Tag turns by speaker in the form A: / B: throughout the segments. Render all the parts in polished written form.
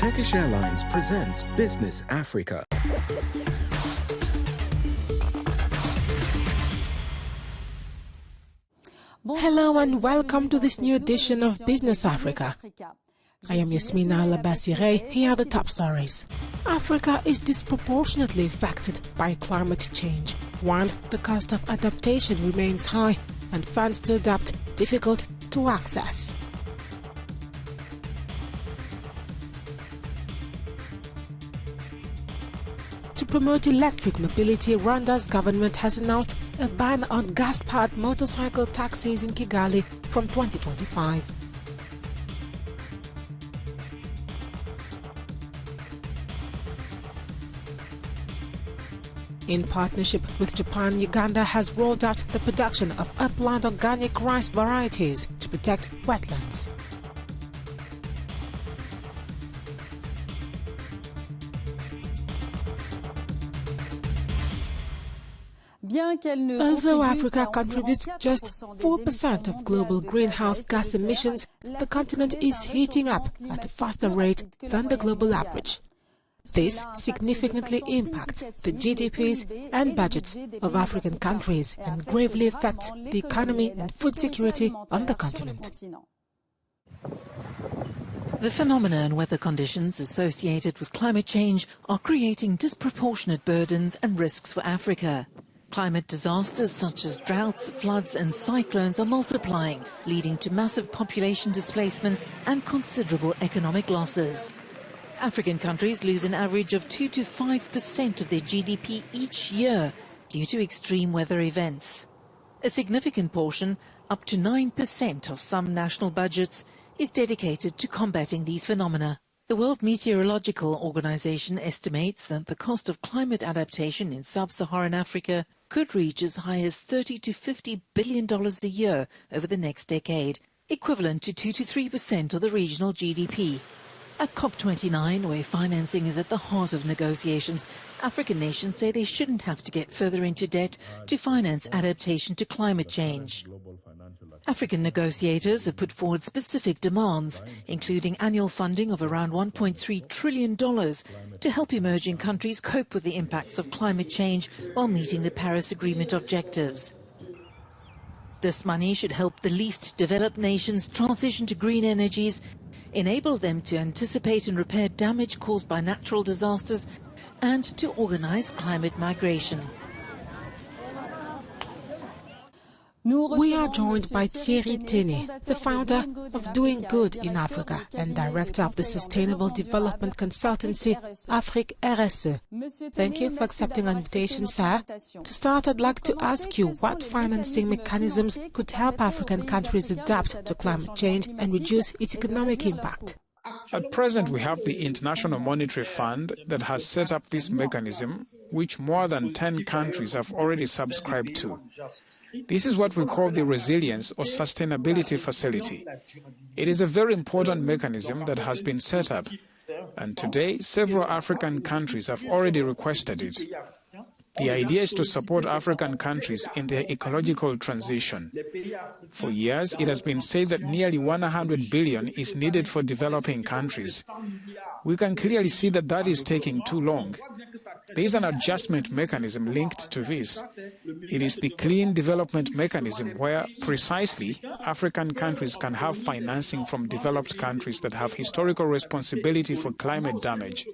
A: Turkish Airlines presents Business Africa.
B: Hello and welcome to this new edition of Business Africa. I am Yasmina Alabasire. Here are the top stories. Africa is disproportionately affected by climate change, while the cost of adaptation remains high and funds to adapt difficult to access. To promote electric mobility, Rwanda's government has announced a ban on gas-powered motorcycle taxis in Kigali from 2025. In partnership with Japan, Uganda has rolled out the production of upland organic rice varieties to protect wetlands. Although Africa contributes just 4% of global greenhouse gas emissions, the continent is heating up at a faster rate than the global average. This significantly impacts the GDPs and budgets of African countries and gravely affects the economy and food security on the continent.
C: The phenomena and weather conditions associated with climate change are creating disproportionate burdens and risks for Africa. Climate disasters such as droughts, floods and cyclones are multiplying, leading to massive population displacements and considerable economic losses. African countries lose an average of 2 to 5% of their GDP each year due to extreme weather events. A significant portion, up to 9% of some national budgets, is dedicated to combating these phenomena. The World Meteorological Organization estimates that the cost of climate adaptation in sub-Saharan Africa could reach as high as $30 to $50 billion a year over the next decade, equivalent to 2 to 3% of the regional GDP. At COP29, where financing is at the heart of negotiations, African nations say they shouldn't have to get further into debt to finance adaptation to climate change. African negotiators have put forward specific demands, including annual funding of around $1.3 trillion to help emerging countries cope with the impacts of climate change while meeting the Paris Agreement objectives. This money should help the least developed nations transition to green energies, enable them to anticipate and repair damage caused by natural disasters, and to organize climate migration.
B: We are joined by Thierry Tene, the founder of Doing Good in Africa and director of the sustainable development consultancy Afrique RSE. Thank you for accepting our invitation, sir. To start, I'd like to ask you what financing mechanisms could help African countries adapt to climate change and reduce its economic impact.
D: At present, we have the International Monetary Fund that has set up this mechanism, which more than 10 countries have already subscribed to. This is what we call the Resilience or Sustainability Facility. It is a very important mechanism that has been set up, and today several African countries have already requested it. The idea is to support African countries in their ecological transition. For years, it has been said that nearly 100 billion is needed for developing countries. We can clearly see that that is taking too long. There is an adjustment mechanism linked to this. It is the Clean Development Mechanism, where precisely African countries can have financing from developed countries that have historical responsibility for climate damage.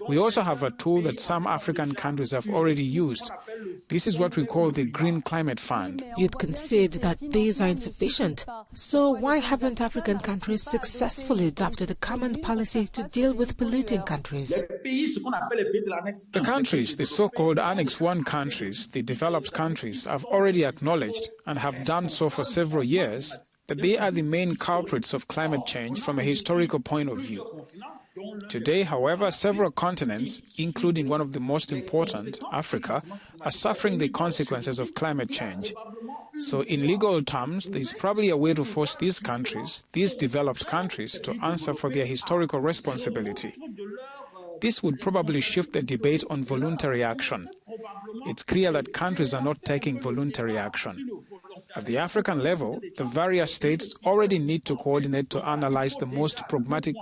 D: We also have a tool that some African countries have already used. This is what we call the Green Climate Fund.
B: You'd concede that these are insufficient. So why haven't African countries successfully adopted a common policy to deal with polluting countries?
D: The countries, the so-called Annex I countries, the developed countries, have already acknowledged, and have done so for several years, that they are the main culprits of climate change from a historical point of view. Today, however, several continents, including one of the most important, Africa, are suffering the consequences of climate change. So in legal terms, there is probably a way to force these countries, these developed countries, to answer for their historical responsibility. This would probably shift the debate on voluntary action. It's clear that countries are not taking voluntary action. At the African level, the various states already need to coordinate to analyze the most pragmatic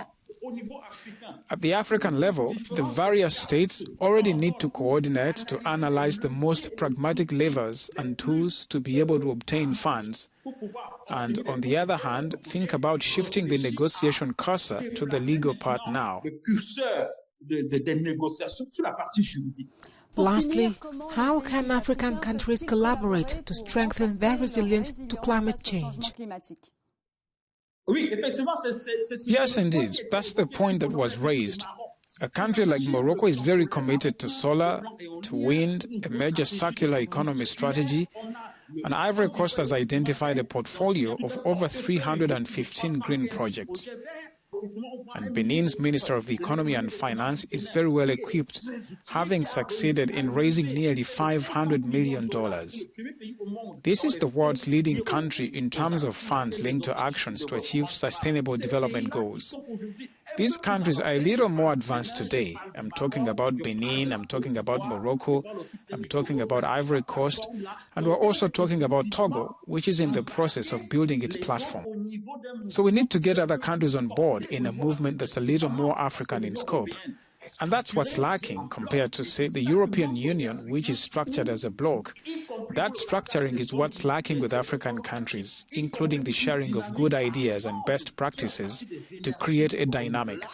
D: At the African level, the various states already need to coordinate to analyze the most pragmatic levers and tools to be able to obtain funds. And on the other hand, think about shifting the negotiation cursor to the legal part now.
B: Lastly, how can African countries collaborate to strengthen their resilience to climate change?
D: Yes, indeed. That's the point that was raised. A country like Morocco is very committed to solar, to wind, a major circular economy strategy, and Ivory Coast has identified a portfolio of over 315 green projects. And Benin's Minister of Economy and Finance is very well equipped, having succeeded in raising nearly $500 million. This is the world's leading country in terms of funds linked to actions to achieve sustainable development goals. These countries are a little more advanced today. I'm talking about Benin, I'm talking about Morocco, I'm talking about Ivory Coast, and we're also talking about Togo, which is in the process of building its platform. So we need to get other countries on board in a movement that's a little more African in scope. And that's what's lacking compared to, say, the European Union, which is structured as a bloc. That structuring is what's lacking with African countries, including the sharing of good ideas and best practices to create a dynamic.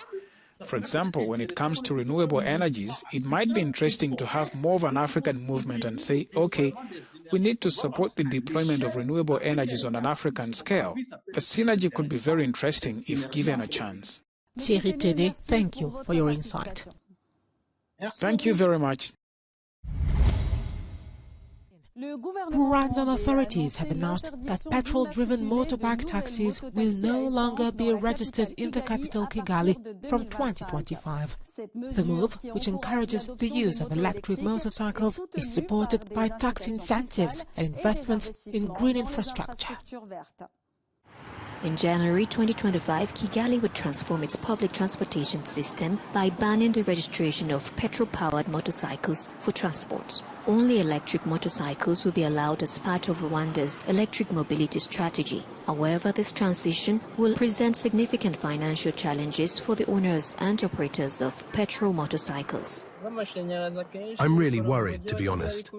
D: For example, when it comes to renewable energies, it might be interesting to have more of an African movement and say, okay, we need to support the deployment of renewable energies on an African scale. The synergy could be very interesting if given a chance.
B: Thierry Tene, thank you for your insight.
D: Thank you very much.
B: Rwandan authorities have announced that petrol-driven motorbike taxis will no longer be registered in the capital Kigali from 2025. The move, which encourages the use of electric motorcycles, is supported by tax incentives and investments in green infrastructure.
E: In January 2025, Kigali would transform its public transportation system by banning the registration of petrol-powered motorcycles for transport. Only electric motorcycles will be allowed as part of Rwanda's electric mobility strategy. However, this transition will present significant financial challenges for the owners and operators of petrol motorcycles.
F: I'm really worried, to be honest.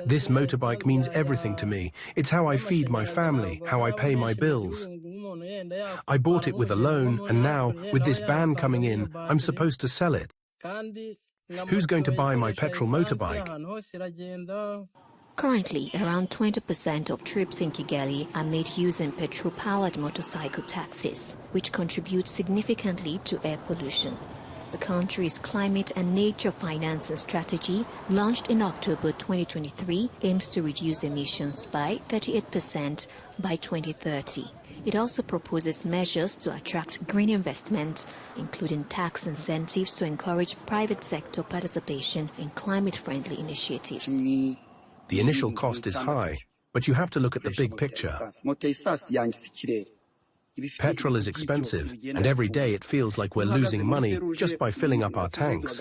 F: This motorbike means everything to me. It's how I feed my family, how I pay my bills. I bought it with a loan, and now, with this ban coming in, I'm supposed to sell it. Who's going to buy my petrol motorbike?
E: Currently, around 20% of trips in Kigali are made using petrol-powered motorcycle taxis, which contribute significantly to air pollution. The country's climate and nature financing strategy, launched in October 2023, aims to reduce emissions by 38% by 2030. It also proposes measures to attract green investment, including tax incentives to encourage private sector participation in climate-friendly initiatives.
F: The initial cost is high, but you have to look at the big picture. Petrol is expensive, and every day it feels like we're losing money just by filling up our tanks.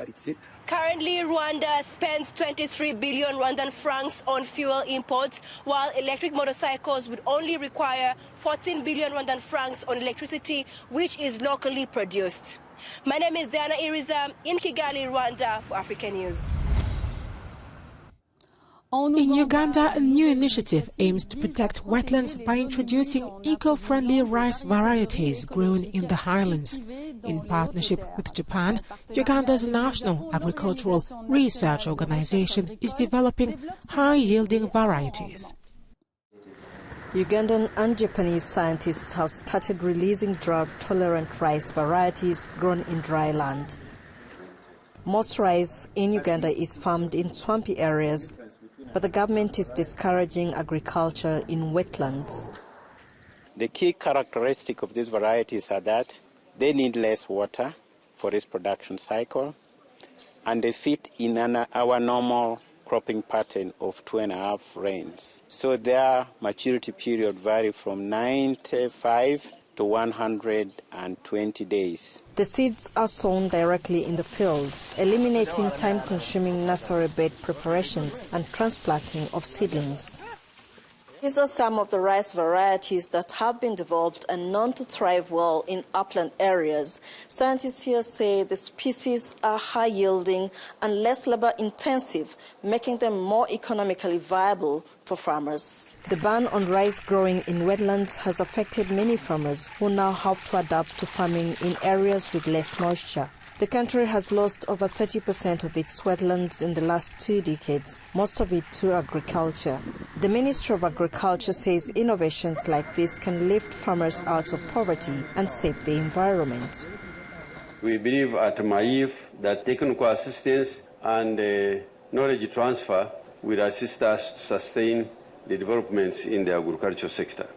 G: Currently, Rwanda spends 23 billion Rwandan francs on fuel imports, while electric motorcycles would only require 14 billion Rwandan francs on electricity, which is locally produced. My name is Diana Iriza in Kigali, Rwanda, for Africanews.
B: In Uganda, a new initiative aims to protect wetlands by introducing eco-friendly rice varieties grown in the highlands. In partnership with Japan, Uganda's National Agricultural Research Organization is developing high-yielding varieties.
H: Ugandan and Japanese scientists have started releasing drought-tolerant rice varieties grown in dry land. Most rice in Uganda is farmed in swampy areas, but the government is discouraging agriculture in wetlands.
I: The key characteristic of these varieties are that they need less water for this production cycle, and they fit in our normal cropping pattern of 2.5 rains. So their maturity period vary from 95 to 120 days.
H: The seeds are sown directly in the field, eliminating time-consuming nursery bed preparations and transplanting of seedlings. These are some of the rice varieties that have been developed and known to thrive well in upland areas. Scientists here say the species are high-yielding and less labor-intensive, making them more economically viable for farmers. The ban on rice growing in wetlands has affected many farmers who now have to adapt to farming in areas with less moisture. The country has lost over 30% of its wetlands in the last 2 decades, most of it to agriculture. The Ministry of Agriculture says innovations like this can lift farmers out of poverty and save the environment.
J: We believe at MAIF that technical assistance and knowledge transfer will assist us to sustain the developments in the agriculture sector.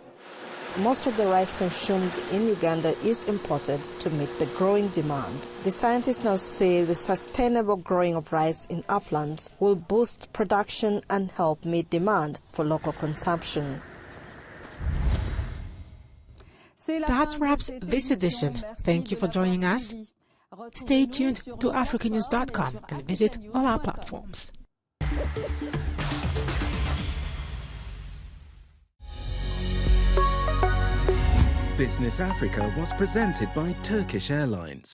H: Most of the rice consumed in Uganda is imported to meet the growing demand. The scientists now say the sustainable growing of rice in uplands will boost production and help meet demand for local consumption.
B: That wraps this edition. Thank you for joining us. Stay tuned to Africanews.com and visit all our platforms.
A: Business Africa was presented by Turkish Airlines.